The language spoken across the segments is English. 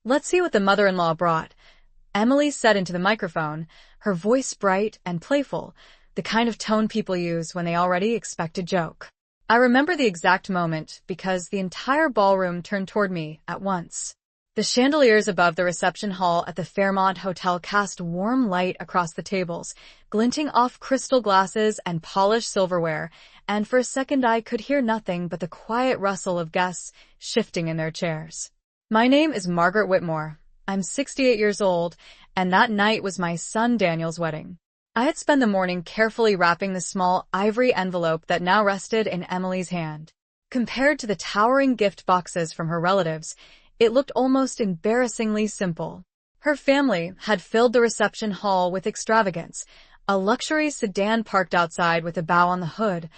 Let's see what the mother-in-law brought, Emily said into the microphone, her voice bright and playful, the kind of tone people use when they already expect a joke. I remember the exact moment because the entire ballroom turned toward me at once. The chandeliers above the reception hall at the Fairmont Hotel cast warm light across the tables, glinting off crystal glasses and polished silverware, and for a second I could hear nothing but the quiet rustle of guests shifting in their chairs. My name is Margaret Whitmore. I'm 68 years old, and that night was my son Daniel's wedding. I had spent the morning carefully wrapping the small ivory envelope that now rested in Emily's hand. Compared to the towering gift boxes from her relatives, it looked almost embarrassingly simple. Her family had filled the reception hall with extravagance, a luxury sedan parked outside with a bow on the hood,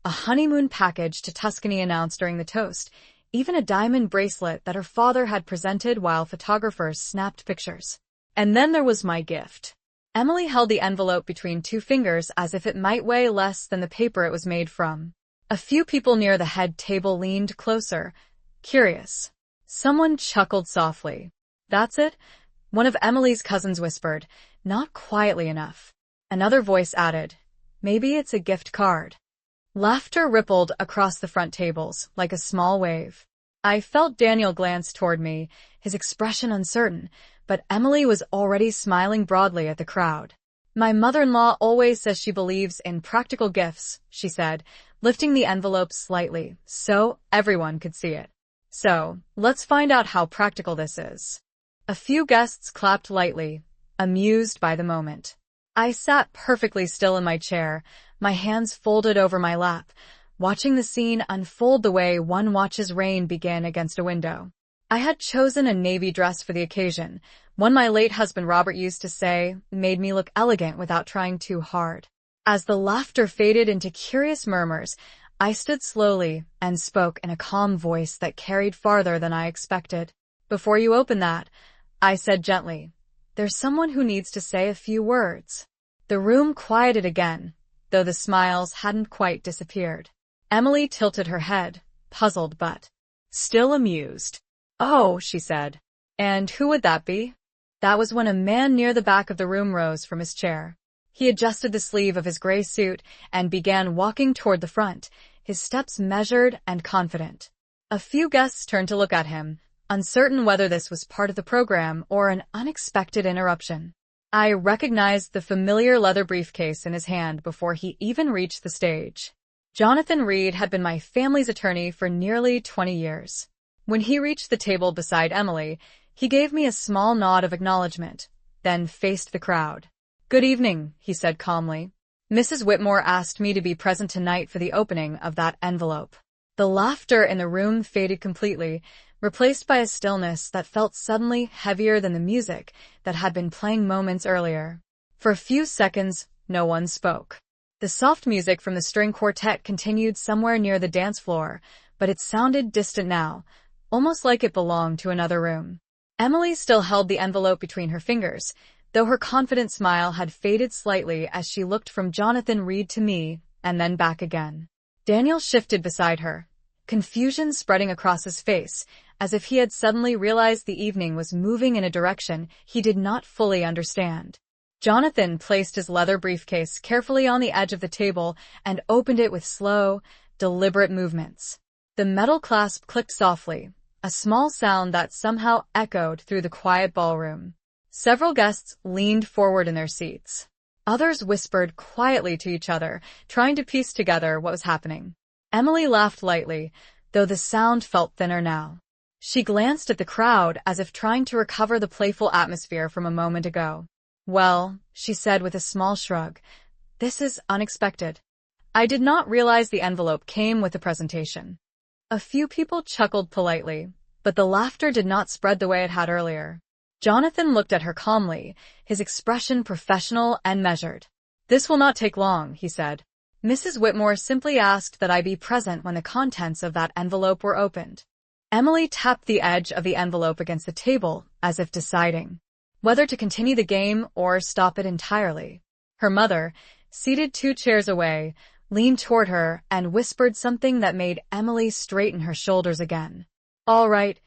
a honeymoon package to Tuscany announced during the toast, even a diamond bracelet that her father had presented while photographers snapped pictures. And then there was my gift. Emily held the envelope between two fingers as if it might weigh less than the paper it was made from. A few people near the head table leaned closer, curious. Someone chuckled softly. "That's it?" one of Emily's cousins whispered, not quietly enough. Another voice added, "Maybe it's a gift card." Laughter rippled across the front tables like a small wave. I felt Daniel glance toward me, his expression uncertain, but Emily was already smiling broadly at the crowd. "My mother-in-law always says she believes in practical gifts," she said, lifting the envelope slightly so everyone could see it. "So, let's find out how practical this is." A few guests clapped lightly, amused by the moment. I sat perfectly still in my chair, my hands folded over my lap, watching the scene unfold the way one watches rain begin against a window. I had chosen a navy dress for the occasion, one my late husband Robert used to say made me look elegant without trying too hard. As the laughter faded into curious murmurs, I stood slowly and spoke in a calm voice that carried farther than I expected. "Before you open that," I said gently, "there's someone who needs to say a few words." The room quieted again, though the smiles hadn't quite disappeared. Emily tilted her head, puzzled but still amused. "Oh," she said. "And who would that be?" That was when a man near the back of the room rose from his chair. He adjusted the sleeve of his gray suit and began walking toward the front, his steps measured and confident. A few guests turned to look at him, uncertain whether this was part of the program or an unexpected interruption. I recognized the familiar leather briefcase in his hand before he even reached the stage. Jonathan Reed had been my family's attorney for nearly 20 years. When he reached the table beside Emily, he gave me a small nod of acknowledgement, then faced the crowd. "Good evening," he said calmly. "Mrs. Whitmore asked me to be present tonight for the opening of that envelope." The laughter in the room faded completely, replaced by a stillness that felt suddenly heavier than the music that had been playing moments earlier. For a few seconds, no one spoke. The soft music from the string quartet continued somewhere near the dance floor, but it sounded distant now, almost like it belonged to another room. Emily still held the envelope between her fingers, though her confident smile had faded slightly as she looked from Jonathan Reed to me, and then back again. Daniel shifted beside her, confusion spreading across his face, as if he had suddenly realized the evening was moving in a direction he did not fully understand. Jonathan placed his leather briefcase carefully on the edge of the table and opened it with slow, deliberate movements. The metal clasp clicked softly, a small sound that somehow echoed through the quiet ballroom. Several guests leaned forward in their seats. Others whispered quietly to each other, trying to piece together what was happening. Emily laughed lightly, though the sound felt thinner now. She glanced at the crowd as if trying to recover the playful atmosphere from a moment ago. "Well," she said with a small shrug, "this is unexpected. I did not realize the envelope came with the presentation." A few people chuckled politely, but the laughter did not spread the way it had earlier. Jonathan looked at her calmly, his expression professional and measured. "This will not take long," he said. "Mrs. Whitmore simply asked that I be present when the contents of that envelope were opened." Emily tapped the edge of the envelope against the table, as if deciding whether to continue the game or stop it entirely. Her mother, seated 2 chairs away, leaned toward her and whispered something that made Emily straighten her shoulders again. "All right,"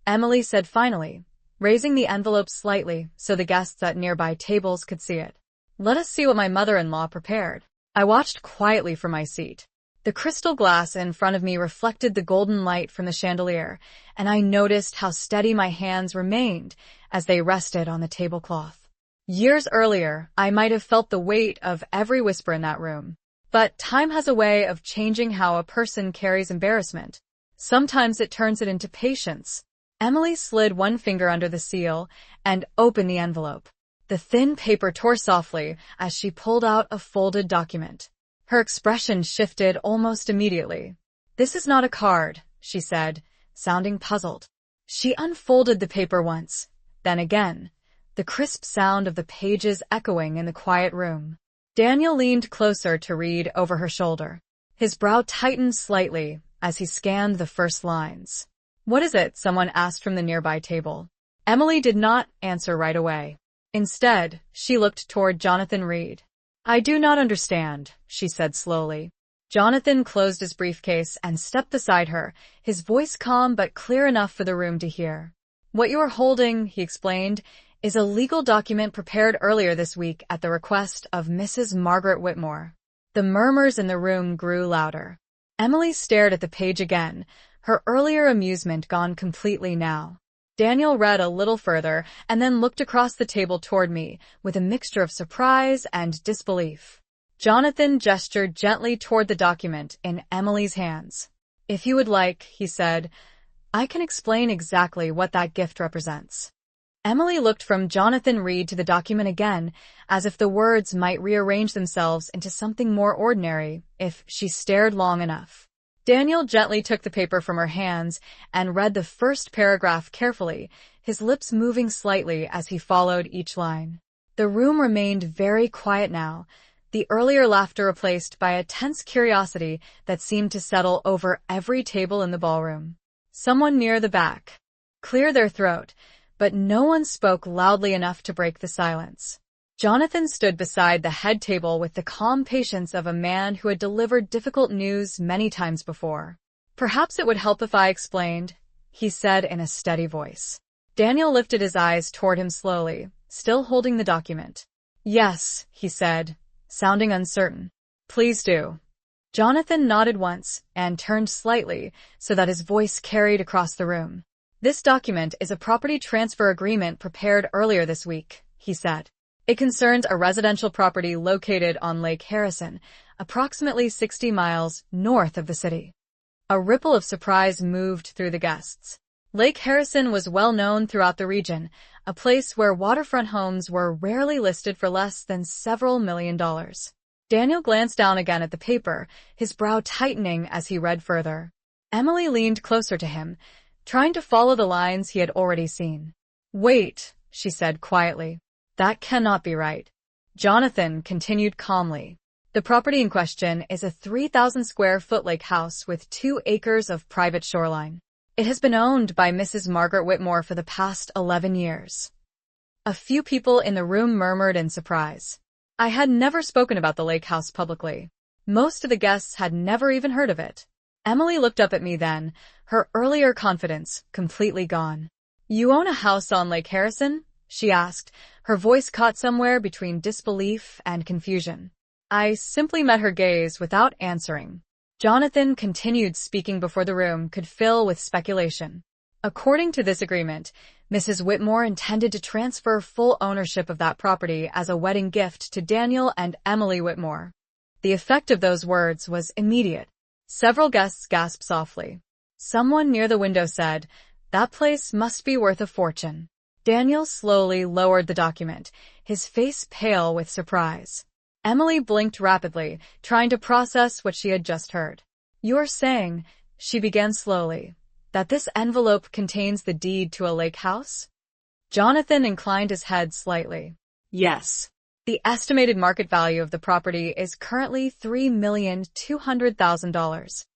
Emily said finally, raising the envelope slightly so the guests at nearby tables could see it. "Let us see what my mother-in-law prepared." I watched quietly from my seat. The crystal glass in front of me reflected the golden light from the chandelier, and I noticed how steady my hands remained as they rested on the tablecloth. Years earlier, I might have felt the weight of every whisper in that room. But time has a way of changing how a person carries embarrassment. Sometimes it turns it into patience. Emily slid one finger under the seal and opened the envelope. The thin paper tore softly as she pulled out a folded document. Her expression shifted almost immediately. "This is not a card," she said, sounding puzzled. She unfolded the paper once, then again, the crisp sound of the pages echoing in the quiet room. Daniel leaned closer to read over her shoulder. His brow tightened slightly as he scanned the first lines. "What is it?" someone asked from the nearby table. Emily did not answer right away. Instead, she looked toward Jonathan Reed. "I do not understand," she said slowly. Jonathan closed his briefcase and stepped beside her, his voice calm but clear enough for the room to hear. "What you are holding," he explained, "is a legal document prepared earlier this week at the request of Mrs. Margaret Whitmore." The murmurs in the room grew louder. Emily stared at the page again, her earlier amusement gone completely now. Daniel read a little further and then looked across the table toward me with a mixture of surprise and disbelief. Jonathan gestured gently toward the document in Emily's hands. "If you would like," he said, "I can explain exactly what that gift represents." Emily looked from Jonathan Reed to the document again, as if the words might rearrange themselves into something more ordinary if she stared long enough. Daniel gently took the paper from her hands and read the first paragraph carefully, his lips moving slightly as he followed each line. The room remained very quiet now, the earlier laughter replaced by a tense curiosity that seemed to settle over every table in the ballroom. Someone near the back cleared their throat, but no one spoke loudly enough to break the silence. Jonathan stood beside the head table with the calm patience of a man who had delivered difficult news many times before. "Perhaps it would help if I explained," he said in a steady voice. Daniel lifted his eyes toward him slowly, still holding the document. "Yes," he said, sounding uncertain. "Please do." Jonathan nodded once and turned slightly so that his voice carried across the room. "This document is a property transfer agreement prepared earlier this week," he said. "It concerns a residential property located on Lake Harrison, approximately 60 miles north of the city." A ripple of surprise moved through the guests. Lake Harrison was well known throughout the region, a place where waterfront homes were rarely listed for less than several $1,000,000. Daniel glanced down again at the paper, his brow tightening as he read further. Emily leaned closer to him, trying to follow the lines he had already seen. "Wait," she said quietly. "That cannot be right." Jonathan continued calmly. "The property in question is a 3,000 square foot lake house with 2 acres of private shoreline. It has been owned by Mrs. Margaret Whitmore for the past 11 years. A few people in the room murmured in surprise. I had never spoken about the lake house publicly. Most of the guests had never even heard of it. Emily looked up at me then, her earlier confidence completely gone. "You own a house on Lake Harrison?" she asked, her voice caught somewhere between disbelief and confusion. I simply met her gaze without answering. Jonathan continued speaking before the room could fill with speculation. According to this agreement, Mrs. Whitmore intended to transfer full ownership of that property as a wedding gift to Daniel and Emily Whitmore. The effect of those words was immediate. Several guests gasped softly. Someone near the window said, "That place must be worth a fortune." Daniel slowly lowered the document, his face pale with surprise. Emily blinked rapidly, trying to process what she had just heard. "You're saying," she began slowly, "that this envelope contains the deed to a lake house?" Jonathan inclined his head slightly. "Yes. The estimated market value of the property is currently $3,200,000.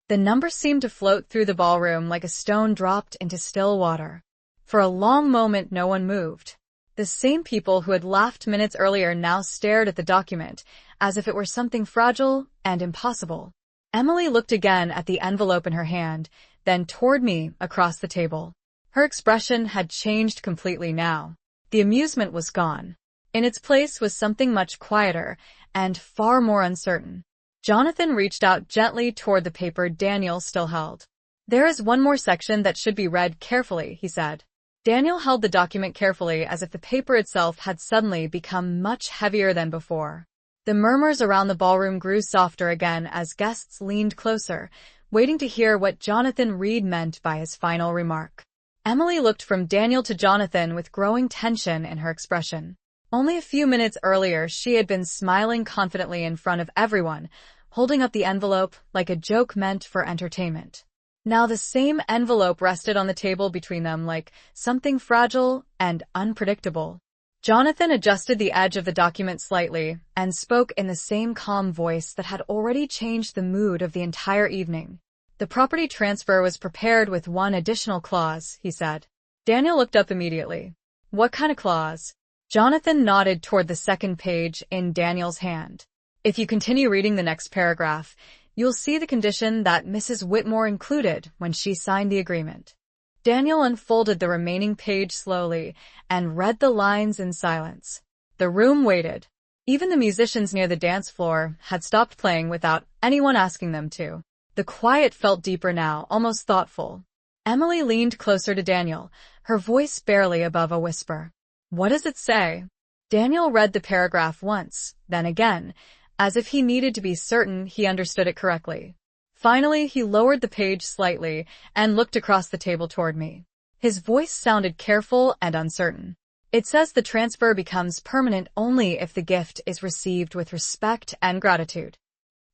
The number seemed to float through the ballroom like a stone dropped into still water. For a long moment no one moved. The same people who had laughed minutes earlier now stared at the document, as if it were something fragile and impossible. Emily looked again at the envelope in her hand, then toward me across the table. Her expression had changed completely now. The amusement was gone. In its place was something much quieter and far more uncertain. Jonathan reached out gently toward the paper Daniel still held. "There is one more section that should be read carefully," he said. Daniel held the document carefully as if the paper itself had suddenly become much heavier than before. The murmurs around the ballroom grew softer again as guests leaned closer, waiting to hear what Jonathan Reed meant by his final remark. Emily looked from Daniel to Jonathan with growing tension in her expression. Only a few minutes earlier, she had been smiling confidently in front of everyone, holding up the envelope like a joke meant for entertainment. Now the same envelope rested on the table between them like something fragile and unpredictable. Jonathan adjusted the edge of the document slightly and spoke in the same calm voice that had already changed the mood of the entire evening. "The property transfer was prepared with one additional clause," he said. Daniel looked up immediately. "What kind of clause?" Jonathan nodded toward the second page in Daniel's hand. "If you continue reading the next paragraph, you'll see the condition that Mrs. Whitmore included when she signed the agreement." Daniel unfolded the remaining page slowly and read the lines in silence. The room waited. Even the musicians near the dance floor had stopped playing without anyone asking them to. The quiet felt deeper now, almost thoughtful. Emily leaned closer to Daniel, her voice barely above a whisper. "What does it say?" Daniel read the paragraph once, then again, as if he needed to be certain he understood it correctly. Finally, he lowered the page slightly and looked across the table toward me. His voice sounded careful and uncertain. "It says the transfer becomes permanent only if the gift is received with respect and gratitude."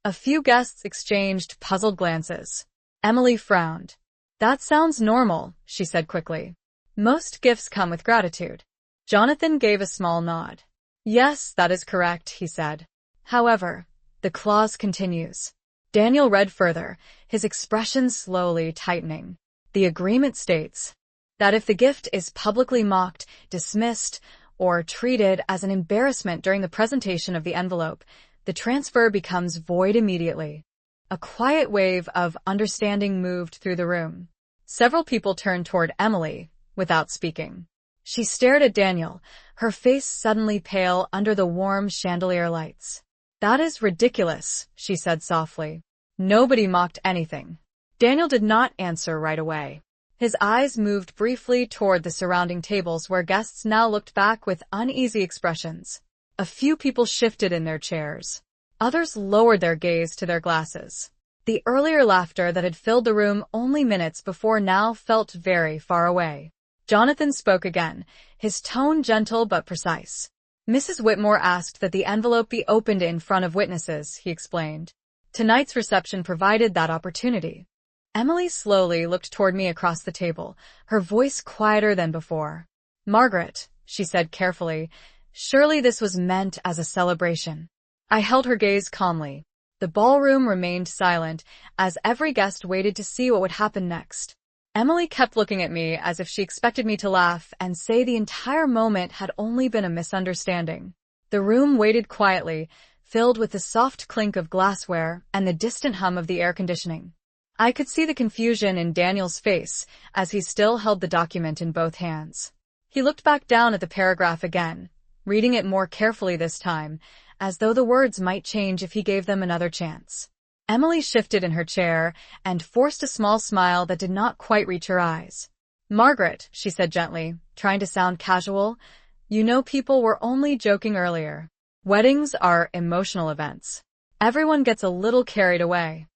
A few guests exchanged puzzled glances. Emily frowned. "That sounds normal," she said quickly. "Most gifts come with gratitude." Jonathan gave a small nod. "Yes, that is correct," he said. "However, the clause continues." Daniel read further, his expression slowly tightening. "The agreement states that if the gift is publicly mocked, dismissed, or treated as an embarrassment during the presentation of the envelope, the transfer becomes void immediately." A quiet wave of understanding moved through the room. Several people turned toward Emily, without speaking. She stared at Daniel, her face suddenly pale under the warm chandelier lights. "That is ridiculous," she said softly. "Nobody mocked anything." Daniel did not answer right away. His eyes moved briefly toward the surrounding tables where guests now looked back with uneasy expressions. A few people shifted in their chairs. Others lowered their gaze to their glasses. The earlier laughter that had filled the room only minutes before now felt very far away. Jonathan spoke again, his tone gentle but precise. "Mrs. Whitmore asked that the envelope be opened in front of witnesses," he explained. "Tonight's reception provided that opportunity." Emily slowly looked toward me across the table, her voice quieter than before. "Margaret," she said carefully, "surely this was meant as a celebration." I held her gaze calmly. The ballroom remained silent as every guest waited to see what would happen next. Emily kept looking at me as if she expected me to laugh and say the entire moment had only been a misunderstanding. The room waited quietly, filled with the soft clink of glassware and the distant hum of the air conditioning. I could see the confusion in Daniel's face as he still held the document in both hands. He looked back down at the paragraph again, reading it more carefully this time, as though the words might change if he gave them another chance. Emily shifted in her chair and forced a small smile that did not quite reach her eyes. "Margaret," she said gently, trying to sound casual, "you know people were only joking earlier. Weddings are emotional events. Everyone gets a little carried away."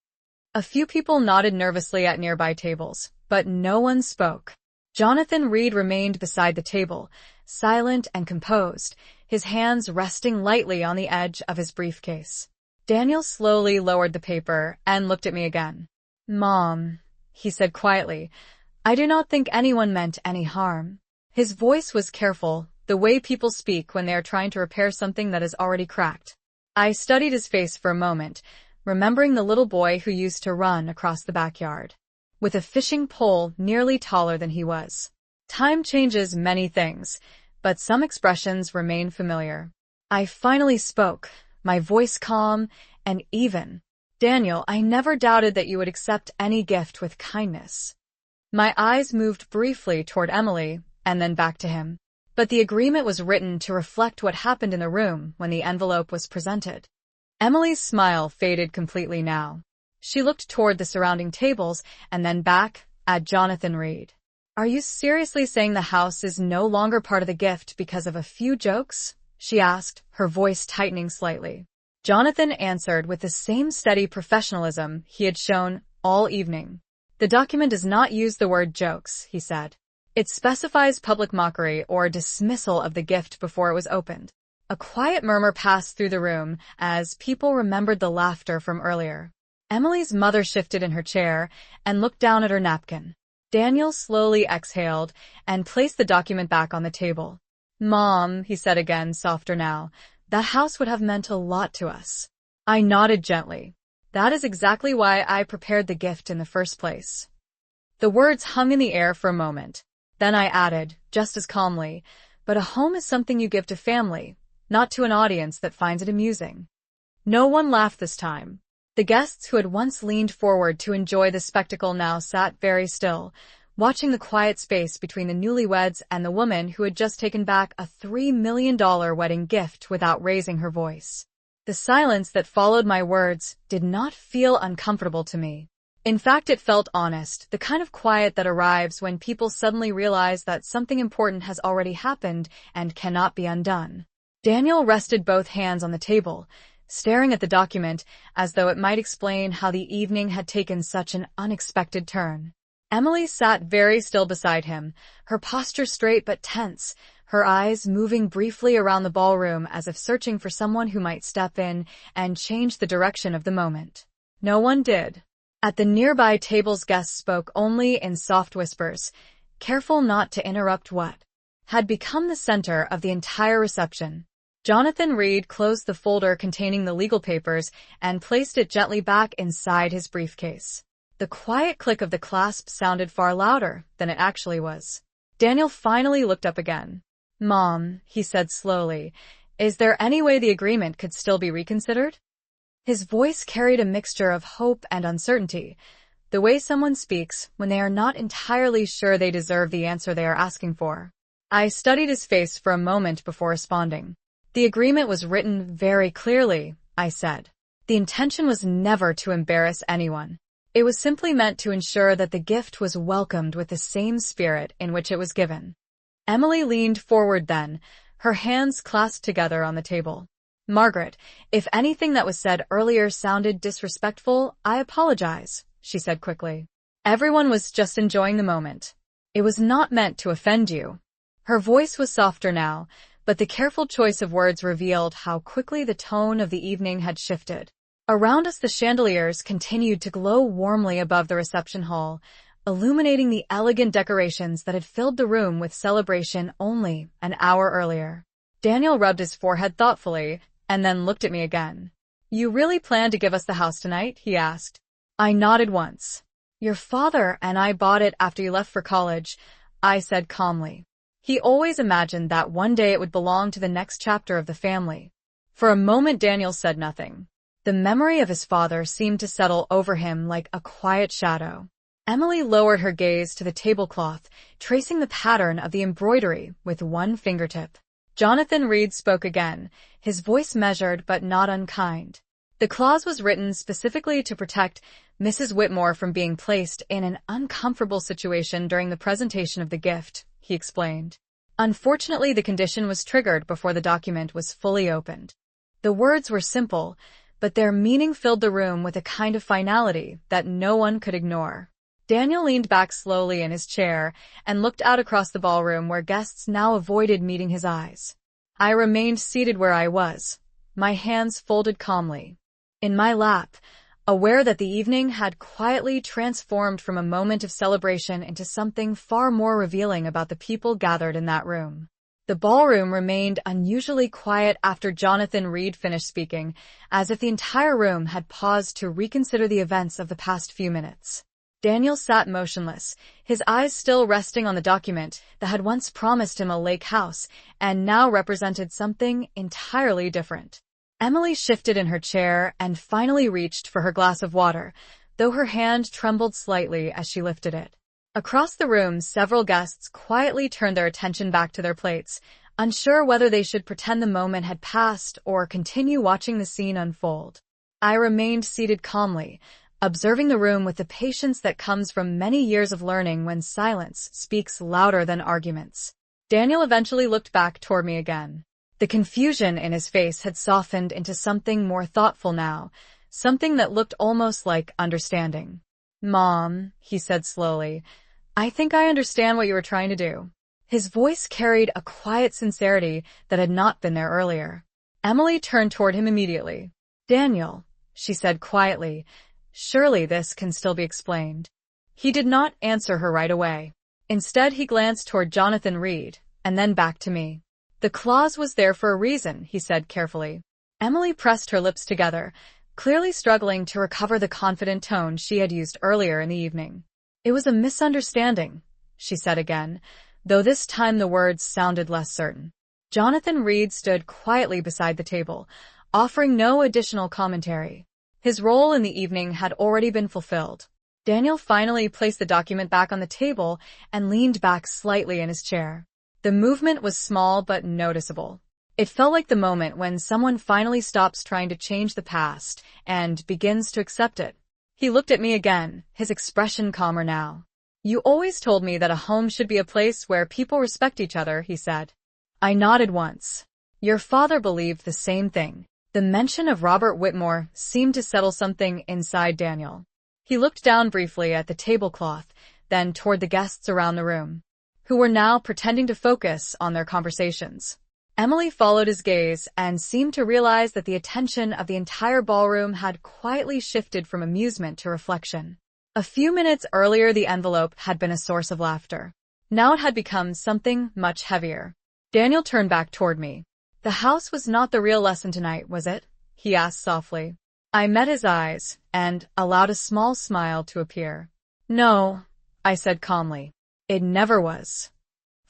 A few people nodded nervously at nearby tables, but no one spoke. Jonathan Reed remained beside the table, silent and composed, his hands resting lightly on the edge of his briefcase. Daniel slowly lowered the paper and looked at me again. "Mom," he said quietly, "I do not think anyone meant any harm." His voice was careful, the way people speak when they are trying to repair something that is already cracked. I studied his face for a moment, remembering the little boy who used to run across the backyard, with a fishing pole nearly taller than he was. Time changes many things, but some expressions remain familiar. I finally spoke, my voice calm and even. "Daniel, I never doubted that you would accept any gift with kindness. My eyes moved briefly toward Emily and then back to him. But the agreement was written to reflect what happened in the room when the envelope was presented. Emily's smile faded completely now. She looked toward the surrounding tables and then back at Jonathan Reed. "Are you seriously saying the house is no longer part of the gift because of a few jokes?" she asked, her voice tightening slightly. Jonathan answered with the same steady professionalism he had shown all evening. "The document does not use the word jokes," he said. "It specifies public mockery or dismissal of the gift before it was opened." A quiet murmur passed through the room as people remembered the laughter from earlier. Emily's mother shifted in her chair and looked down at her napkin. Daniel slowly exhaled and placed the document back on the table. "Mom," he said again, softer now, "that house would have meant a lot to us." I nodded gently. "That is exactly why I prepared the gift in the first place." The words hung in the air for a moment. Then I added, just as calmly, "But a home is something you give to family, not to an audience that finds it amusing." No one laughed this time. The guests who had once leaned forward to enjoy the spectacle now sat very still, watching the quiet space between the newlyweds and the woman who had just taken back a $3 million wedding gift without raising her voice. The silence that followed my words did not feel uncomfortable to me. In fact, it felt honest, the kind of quiet that arrives when people suddenly realize that something important has already happened and cannot be undone. Daniel rested both hands on the table, staring at the document as though it might explain how the evening had taken such an unexpected turn. Emily sat very still beside him, her posture straight but tense, her eyes moving briefly around the ballroom as if searching for someone who might step in and change the direction of the moment. No one did. At the nearby tables, guests spoke only in soft whispers, careful not to interrupt what had become the center of the entire reception. Jonathan Reed closed the folder containing the legal papers and placed it gently back inside his briefcase. The quiet click of the clasp sounded far louder than it actually was. Daniel finally looked up again. "Mom," he said slowly, "is there any way the agreement could still be reconsidered?" His voice carried a mixture of hope and uncertainty, the way someone speaks when they are not entirely sure they deserve the answer they are asking for. I studied his face for a moment before responding. "The agreement was written very clearly," I said. "The intention was never to embarrass anyone. It was simply meant to ensure that the gift was welcomed with the same spirit in which it was given." Emily leaned forward then, her hands clasped together on the table. "Margaret, if anything that was said earlier sounded disrespectful, I apologize," she said quickly. "Everyone was just enjoying the moment. It was not meant to offend you." Her voice was softer now, but the careful choice of words revealed how quickly the tone of the evening had shifted. Around us, the chandeliers continued to glow warmly above the reception hall, illuminating the elegant decorations that had filled the room with celebration only an hour earlier. Daniel rubbed his forehead thoughtfully and then looked at me again. "You really plan to give us the house tonight?" he asked. I nodded once. "Your father and I bought it after you left for college," I said calmly. "He always imagined that one day it would belong to the next chapter of the family." For a moment, Daniel said nothing. The memory of his father seemed to settle over him like a quiet shadow. Emily lowered her gaze to the tablecloth, tracing the pattern of the embroidery with one fingertip. Jonathan Reed spoke again, his voice measured but not unkind. "The clause was written specifically to protect Mrs. Whitmore from being placed in an uncomfortable situation during the presentation of the gift," he explained. "Unfortunately, the condition was triggered before the document was fully opened." The words were simple, but their meaning filled the room with a kind of finality that no one could ignore. Daniel leaned back slowly in his chair and looked out across the ballroom where guests now avoided meeting his eyes. I remained seated where I was, my hands folded calmly in my lap, aware that the evening had quietly transformed from a moment of celebration into something far more revealing about the people gathered in that room. The ballroom remained unusually quiet after Jonathan Reed finished speaking, as if the entire room had paused to reconsider the events of the past few minutes. Daniel sat motionless, his eyes still resting on the document that had once promised him a lake house and now represented something entirely different. Emily shifted in her chair and finally reached for her glass of water, though her hand trembled slightly as she lifted it. Across the room, several guests quietly turned their attention back to their plates, unsure whether they should pretend the moment had passed or continue watching the scene unfold. I remained seated calmly, observing the room with the patience that comes from many years of learning when silence speaks louder than arguments. Daniel eventually looked back toward me again. The confusion in his face had softened into something more thoughtful now, something that looked almost like understanding. "Mom," he said slowly, "I think I understand what you were trying to do." His voice carried a quiet sincerity that had not been there earlier. Emily turned toward him immediately. "Daniel," she said quietly, "surely this can still be explained." He did not answer her right away. Instead, he glanced toward Jonathan Reed, and then back to me. "The clause was there for a reason," he said carefully. Emily pressed her lips together, clearly struggling to recover the confident tone she had used earlier in the evening. "It was a misunderstanding," she said again, though this time the words sounded less certain. Jonathan Reed stood quietly beside the table, offering no additional commentary. His role in the evening had already been fulfilled. Daniel finally placed the document back on the table and leaned back slightly in his chair. The movement was small but noticeable. It felt like the moment when someone finally stops trying to change the past and begins to accept it. He looked at me again, his expression calmer now. "You always told me that a home should be a place where people respect each other," he said. I nodded once. "Your father believed the same thing." The mention of Robert Whitmore seemed to settle something inside Daniel. He looked down briefly at the tablecloth, then toward the guests around the room, who were now pretending to focus on their conversations. Emily followed his gaze and seemed to realize that the attention of the entire ballroom had quietly shifted from amusement to reflection. A few minutes earlier, the envelope had been a source of laughter. Now it had become something much heavier. Daniel turned back toward me. "The house was not the real lesson tonight, was it?" he asked softly. I met his eyes and allowed a small smile to appear. "No," I said calmly. "It never was."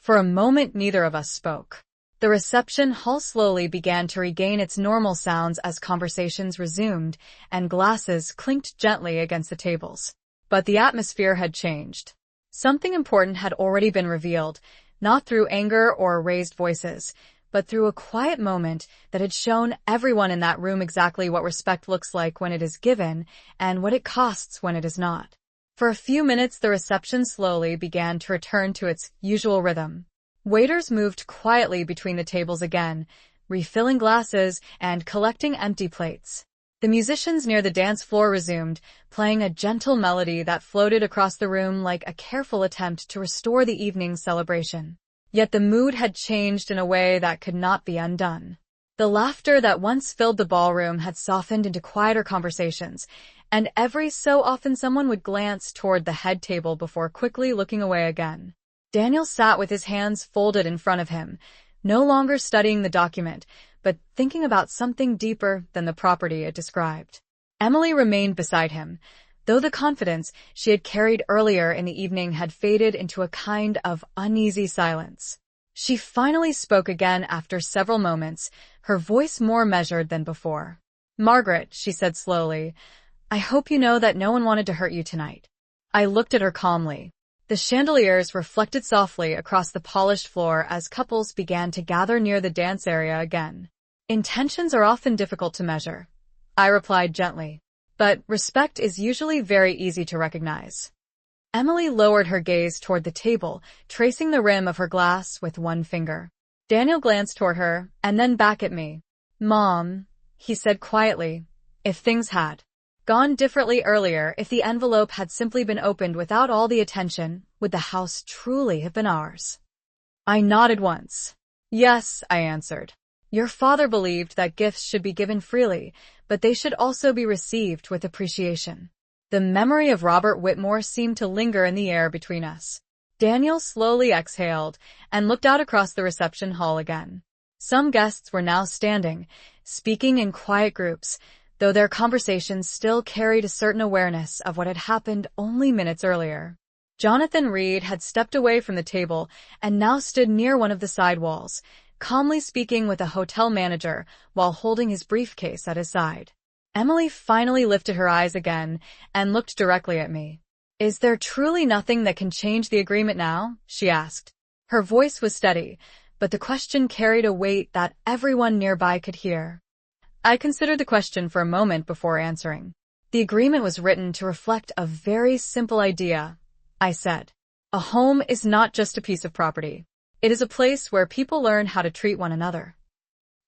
For a moment, neither of us spoke. The reception hall slowly began to regain its normal sounds as conversations resumed and glasses clinked gently against the tables. But the atmosphere had changed. Something important had already been revealed, not through anger or raised voices, but through a quiet moment that had shown everyone in that room exactly what respect looks like when it is given and what it costs when it is not. For a few minutes, the reception slowly began to return to its usual rhythm. Waiters moved quietly between the tables again, refilling glasses and collecting empty plates. The musicians near the dance floor resumed, playing a gentle melody that floated across the room like a careful attempt to restore the evening's celebration. Yet the mood had changed in a way that could not be undone. The laughter that once filled the ballroom had softened into quieter conversations, and every so often someone would glance toward the head table before quickly looking away again. Daniel sat with his hands folded in front of him, no longer studying the document, but thinking about something deeper than the property it described. Emily remained beside him, though the confidence she had carried earlier in the evening had faded into a kind of uneasy silence. She finally spoke again after several moments, her voice more measured than before. "Margaret," she said slowly, "I hope you know that no one wanted to hurt you tonight." I looked at her calmly. The chandeliers reflected softly across the polished floor as couples began to gather near the dance area again. "Intentions are often difficult to measure," I replied gently, "but respect is usually very easy to recognize." Emily lowered her gaze toward the table, tracing the rim of her glass with one finger. Daniel glanced toward her, and then back at me. "Mom," he said quietly, "if things had gone differently earlier, if the envelope had simply been opened without all the attention, would the house truly have been ours?" I nodded once. "Yes," I answered. "Your father believed that gifts should be given freely, but they should also be received with appreciation." The memory of Robert Whitmore seemed to linger in the air between us. Daniel slowly exhaled and looked out across the reception hall again. Some guests were now standing, speaking in quiet groups, though their conversations still carried a certain awareness of what had happened only minutes earlier. Jonathan Reed had stepped away from the table and now stood near one of the side walls, calmly speaking with a hotel manager while holding his briefcase at his side. Emily finally lifted her eyes again and looked directly at me. "Is there truly nothing that can change the agreement now?" she asked. Her voice was steady, but the question carried a weight that everyone nearby could hear. I considered the question for a moment before answering. "The agreement was written to reflect a very simple idea," I said. "A home is not just a piece of property. It is a place where people learn how to treat one another."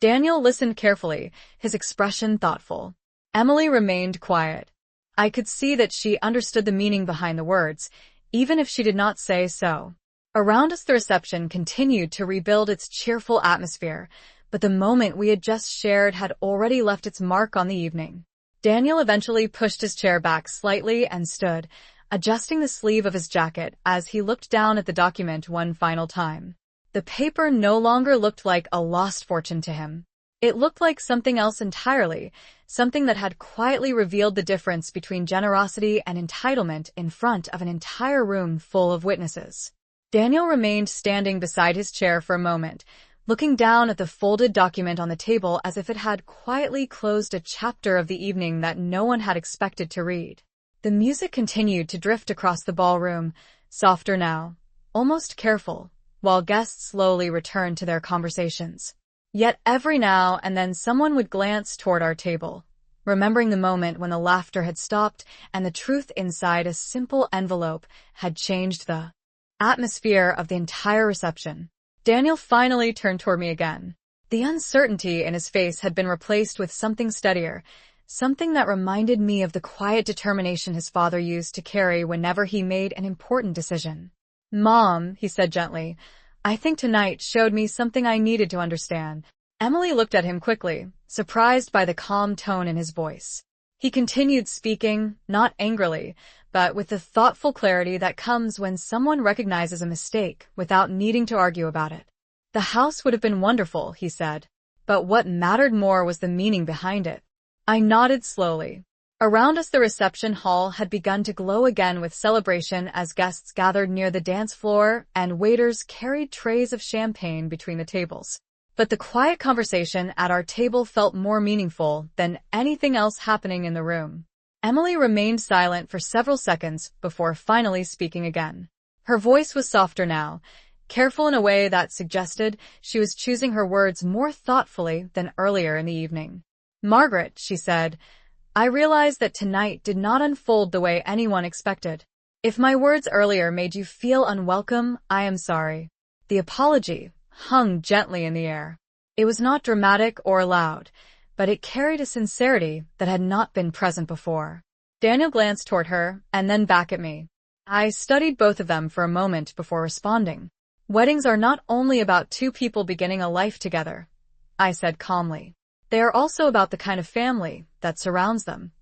Daniel listened carefully, his expression thoughtful. Emily remained quiet. I could see that she understood the meaning behind the words, even if she did not say so. Around us, the reception continued to rebuild its cheerful atmosphere, but the moment we had just shared had already left its mark on the evening. Daniel eventually pushed his chair back slightly and stood, adjusting the sleeve of his jacket as he looked down at the document one final time. The paper no longer looked like a lost fortune to him. It looked like something else entirely, something that had quietly revealed the difference between generosity and entitlement in front of an entire room full of witnesses. Daniel remained standing beside his chair for a moment, looking down at the folded document on the table as if it had quietly closed a chapter of the evening that no one had expected to read. The music continued to drift across the ballroom, softer now, almost careful, while guests slowly returned to their conversations. Yet every now and then someone would glance toward our table, remembering the moment when the laughter had stopped and the truth inside a simple envelope had changed the atmosphere of the entire reception. Daniel finally turned toward me again. The uncertainty in his face had been replaced with something steadier, something that reminded me of the quiet determination his father used to carry whenever he made an important decision. "Mom," he said gently, "I think tonight showed me something I needed to understand." Emily looked at him quickly, surprised by the calm tone in his voice. He continued speaking, not angrily, but with the thoughtful clarity that comes when someone recognizes a mistake without needing to argue about it. "The house would have been wonderful," he said, "but what mattered more was the meaning behind it." I nodded slowly. Around us, the reception hall had begun to glow again with celebration as guests gathered near the dance floor and waiters carried trays of champagne between the tables. But the quiet conversation at our table felt more meaningful than anything else happening in the room. Emily remained silent for several seconds before finally speaking again. Her voice was softer now, careful in a way that suggested she was choosing her words more thoughtfully than earlier in the evening. "Margaret," she said, "I realize that tonight did not unfold the way anyone expected. If my words earlier made you feel unwelcome, I am sorry." The apology hung gently in the air. It was not dramatic or loud, but it carried a sincerity that had not been present before. Daniel glanced toward her and then back at me. I studied both of them for a moment before responding. "Weddings are not only about two people beginning a life together," I said calmly. "They are also about the kind of family that surrounds them."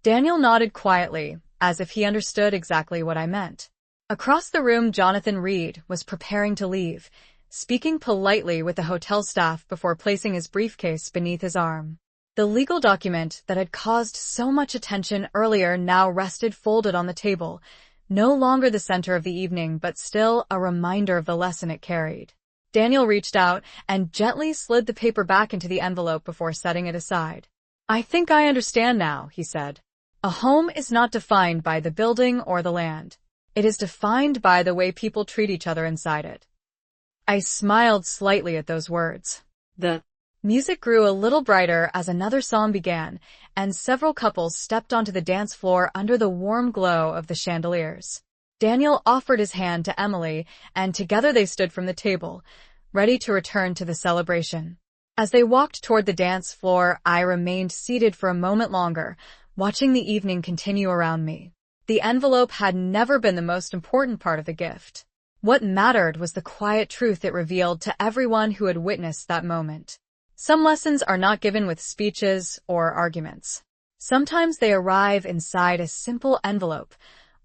Daniel nodded quietly, as if he understood exactly what I meant. Across the room, Jonathan Reed was preparing to leave, speaking politely with the hotel staff before placing his briefcase beneath his arm. The legal document that had caused so much attention earlier now rested folded on the table, no longer the center of the evening, but still a reminder of the lesson it carried. Daniel reached out and gently slid the paper back into the envelope before setting it aside. "I think I understand now," he said. "A home is not defined by the building or the land. It is defined by the way people treat each other inside it." I smiled slightly at those words. The music grew a little brighter as another song began, and several couples stepped onto the dance floor under the warm glow of the chandeliers. Daniel offered his hand to Emily, and together they stood from the table, ready to return to the celebration. As they walked toward the dance floor, I remained seated for a moment longer, watching the evening continue around me. The envelope had never been the most important part of the gift. What mattered was the quiet truth it revealed to everyone who had witnessed that moment. Some lessons are not given with speeches or arguments. Sometimes they arrive inside a simple envelope,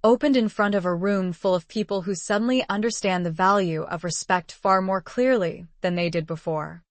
opened in front of a room full of people who suddenly understand the value of respect far more clearly than they did before.